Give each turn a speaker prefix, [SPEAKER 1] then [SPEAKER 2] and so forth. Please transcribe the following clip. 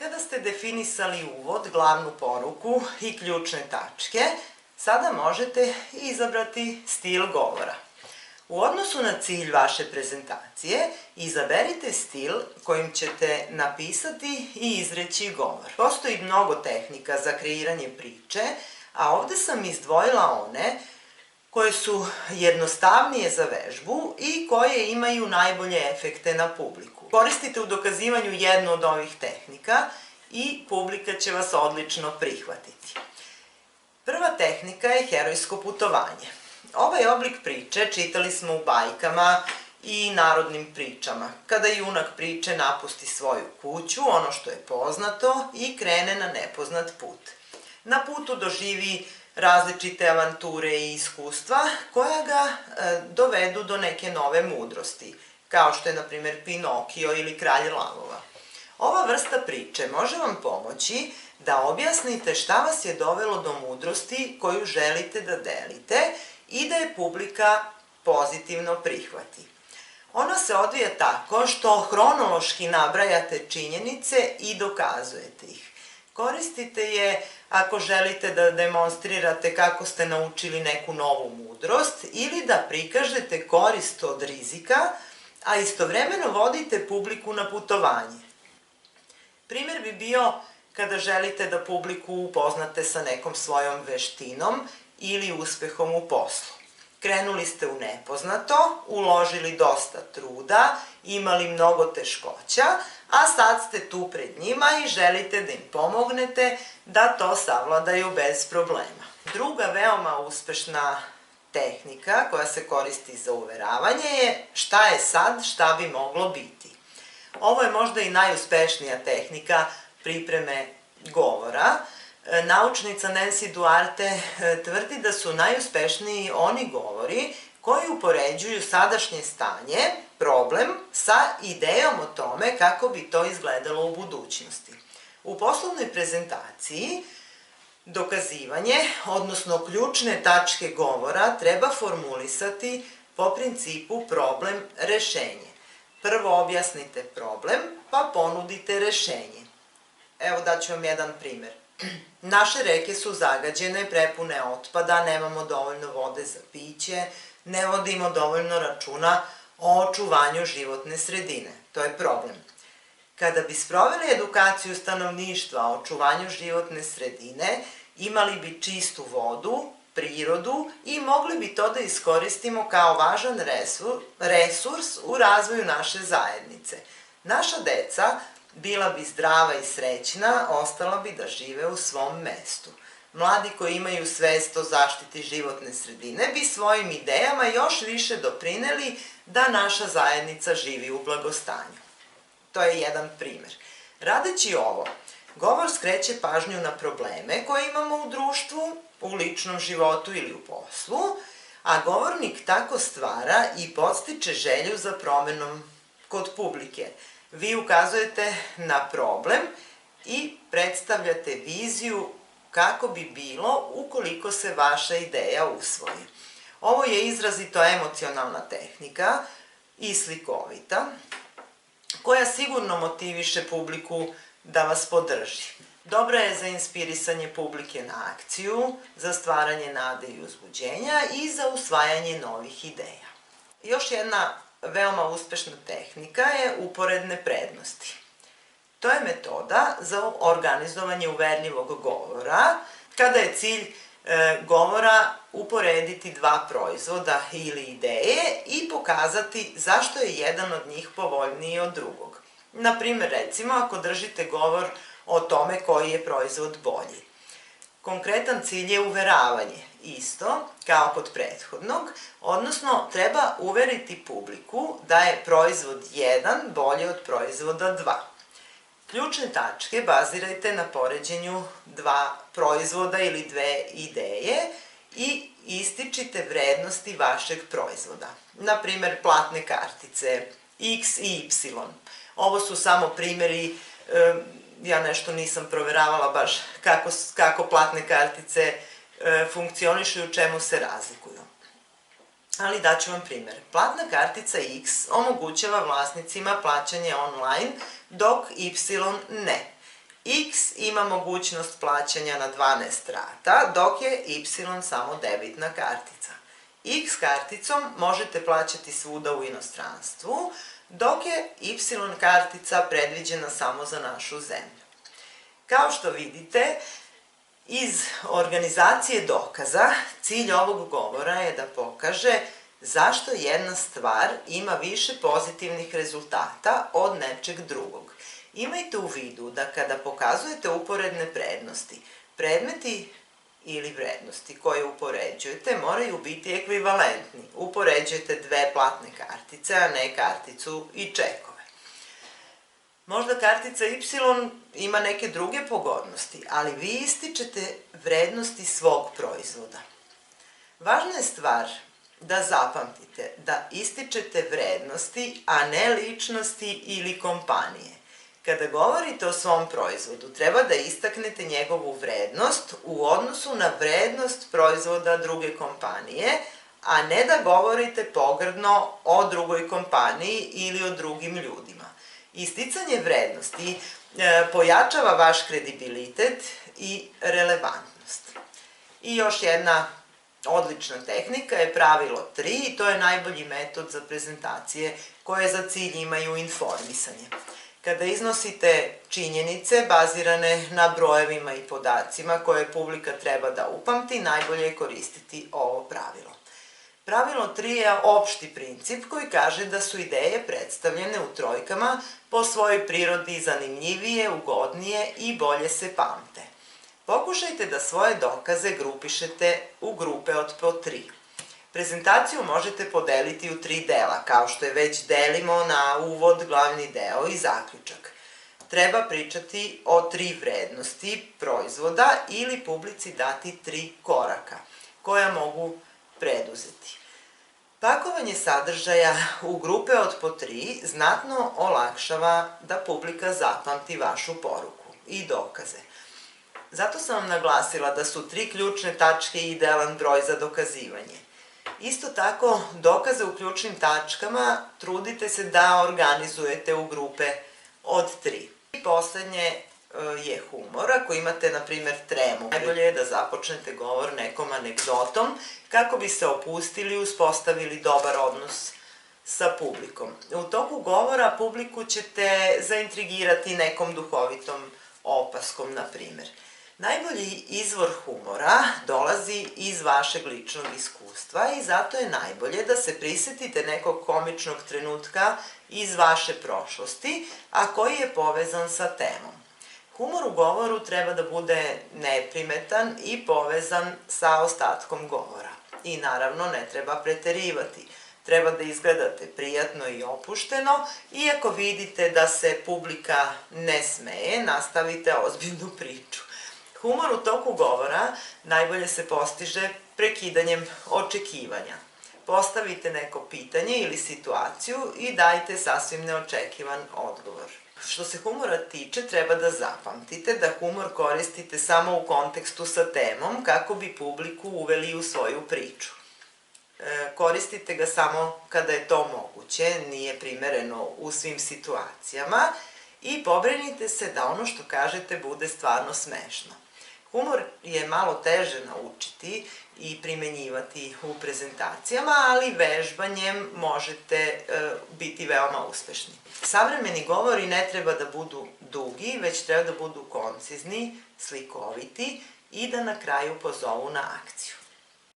[SPEAKER 1] Kada ste definisali uvod, glavnu poruku i ključne tačke, sada možete izabrati stil govora. U odnosu na cilj vaše prezentacije, izaberite stil kojim ćete napisati i izreći govor. Postoji mnogo tehnika za kreiranje priče, a ovde sam izdvojila one koje su jednostavnije za vežbu i koje imaju najbolje efekte na publiku. Koristite u dokazivanju jednu od ovih tehnika i publika će vas odlično prihvatiti. Prva tehnika je herojsko putovanje. Ovaj oblik priče čitali smo u bajkama i narodnim pričama. Kada junak priče napusti svoju kuću, ono što je poznato, i krene na nepoznat put. Na putu doživi različite avanture i iskustva koja ga dovedu do neke nove mudrosti, kao što je, na primjer, Pinokio ili Kralj lavova. Ova vrsta priče može vam pomoći da objasnite šta vas je dovelo do mudrosti koju želite da delite i da je publika pozitivno prihvati. Ona se odvija tako što hronološki nabrajate činjenice i dokazujete ih. Koristite je ako želite da demonstrirate kako ste naučili neku novu mudrost ili da prikažete korist od rizika, a istovremeno vodite publiku na putovanje. Primer bi bio kada želite da publiku upoznate sa nekom svojom veštinom ili uspehom u poslu. Krenuli ste u nepoznato, uložili dosta truda, imali mnogo teškoća, a sad ste tu pred njima i želite da im pomognete da to savladaju bez problema. Druga veoma uspešna tehnika koja se koristi za uveravanje je šta je sad, šta bi moglo biti. Ovo je možda i najuspešnija tehnika pripreme govora. Naučnica Nancy Duarte tvrdi da su najuspešniji oni govori koji upoređuju sadašnje stanje, problem, sa idejom o tome kako bi to izgledalo u budućnosti. U poslovnoj prezentaciji dokazivanje, odnosno ključne tačke govora, treba formulisati po principu problem-rešenje. Prvo objasnite problem, pa ponudite rešenje. Evo daću vam jedan primer. Naše reke su zagađene, prepune otpada, nemamo dovoljno vode za piće, ne vodimo dovoljno računa o očuvanju životne sredine. To je problem. Kada bi sproveli edukaciju stanovništva o očuvanju životne sredine, imali bi čistu vodu, prirodu i mogli bi to da iskoristimo kao važan resurs u razvoju naše zajednice. Naša deca bila bi zdrava i srećna, ostala bi da žive u svom mestu. Mladi koji imaju svest o zaštiti životne sredine bi svojim idejama još više doprineli da naša zajednica živi u blagostanju. To je jedan primer. Radeći ovo, govor skreće pažnju na probleme koje imamo u društvu, u ličnom životu ili u poslu, a govornik tako stvara i podstiče želju za promenom kod publike. Vi ukazujete na problem i predstavljate viziju kako bi bilo ukoliko se vaša ideja usvoji. Ovo je izrazito emocionalna tehnika i slikovita, koja sigurno motiviše publiku da vas podrži. Dobra je za inspirisanje publike na akciju, za stvaranje nade i uzbuđenja i za usvajanje novih ideja. Još jedna veoma uspešna tehnika je uporedne prednosti. To je metoda za organizovanje uverljivog govora, kada je cilj govora uporediti dva proizvoda ili ideje i pokazati zašto je jedan od njih povoljniji od drugog. Naprimer, recimo, ako držite govor o tome koji je proizvod bolji. Konkretan cilj je uveravanje, isto kao kod prethodnog, odnosno treba uveriti publiku da je proizvod 1 bolji od proizvoda 2. Ključne tačke bazirajte na poređenju dva proizvoda ili dve ideje i ističite vrednosti vašeg proizvoda. Naprimer, platne kartice, X i Y. Ovo su samo primeri, ja nešto nisam proveravala baš kako platne kartice funkcionišu i u čemu se razlikuju. Ali daću vam primer. Platna kartica X omogućava vlasnicima plaćanje online, dok Y ne. X ima mogućnost plaćanja na 12 rata, dok je Y samo debitna kartica. X karticom možete plaćati svuda u inostranstvu, dok je Y kartica predviđena samo za našu zemlju. Kao što vidite, iz organizacije dokaza cilj ovog govora je da pokaže zašto jedna stvar ima više pozitivnih rezultata od nečeg drugog. Imajte u vidu da kada pokazujete uporedne prednosti, predmeti ili vrednosti koje upoređujete moraju biti ekvivalentni. Upoređujete dve platne kartice, a ne karticu i čekove. Možda kartica Y ima neke druge pogodnosti, ali vi ističete vrednosti svog proizvoda. Važna je stvar da zapamtite da ističete vrednosti, a ne ličnosti ili kompanije. Kada govorite o svom proizvodu, treba da istaknete njegovu vrednost u odnosu na vrednost proizvoda druge kompanije, a ne da govorite pogrdno o drugoj kompaniji ili o drugim ljudima. Isticanje vrednosti pojačava vaš kredibilitet i relevantnost. I još jedna odlična tehnika je pravilo 3 i to je najbolji metod za prezentacije koje za cilj imaju informisanje. Kada iznosite činjenice bazirane na brojevima i podacima koje publika treba da upamti, najbolje je koristiti ovo pravilo. Pravilo 3 je opšti princip koji kaže da su ideje predstavljene u trojkama po svojoj prirodi zanimljivije, ugodnije i bolje se pamte. Pokušajte da svoje dokaze grupišete u grupe od po 3. Prezentaciju možete podeliti u 3 dela, kao što je već delimo na uvod, glavni deo i zaključak. Treba pričati o 3 vrednosti proizvoda ili publici dati 3 koraka koja mogu preduzeti. Pakovanje sadržaja u grupe od po 3 znatno olakšava da publika zapamti vašu poruku i dokaze. Zato sam vam naglasila da su 3 ključne tačke idealan broj za dokazivanje. Isto tako, dokaze u ključnim tačkama trudite se da organizujete u grupe od 3. I poslednje je humor. Ako imate, na primjer, tremu, najbolje je da započnete govor nekom anegdotom kako bi se opustili i uspostavili dobar odnos sa publikom. U toku govora publiku ćete zaintrigirati nekom duhovitom opaskom, na primjer. Najbolji izvor humora dolazi iz vašeg ličnog iskustva i zato je najbolje da se prisetite nekog komičnog trenutka iz vaše prošlosti, a koji je povezan sa temom. Humor u govoru treba da bude neprimetan i povezan sa ostatkom govora. I naravno ne treba preterivati. Treba da izgledate prijatno i opušteno i ako vidite da se publika ne smeje, nastavite ozbiljnu priču. Humor u toku govora najbolje se postiže prekidanjem očekivanja. Postavite neko pitanje ili situaciju i dajte sasvim neočekivan odgovor. Što se humora tiče, treba da zapamtite da humor koristite samo u kontekstu sa temom kako bi publiku uveli u svoju priču. Koristite ga samo kada je to moguće, nije primereno u svim situacijama i pobrinite se da ono što kažete bude stvarno smešno. Humor je malo teže naučiti i primenjivati u prezentacijama, ali vežbanjem možete biti veoma uspešni. Savremeni govori ne treba da budu dugi, već treba da budu koncizni, slikoviti i da na kraju pozovu na akciju.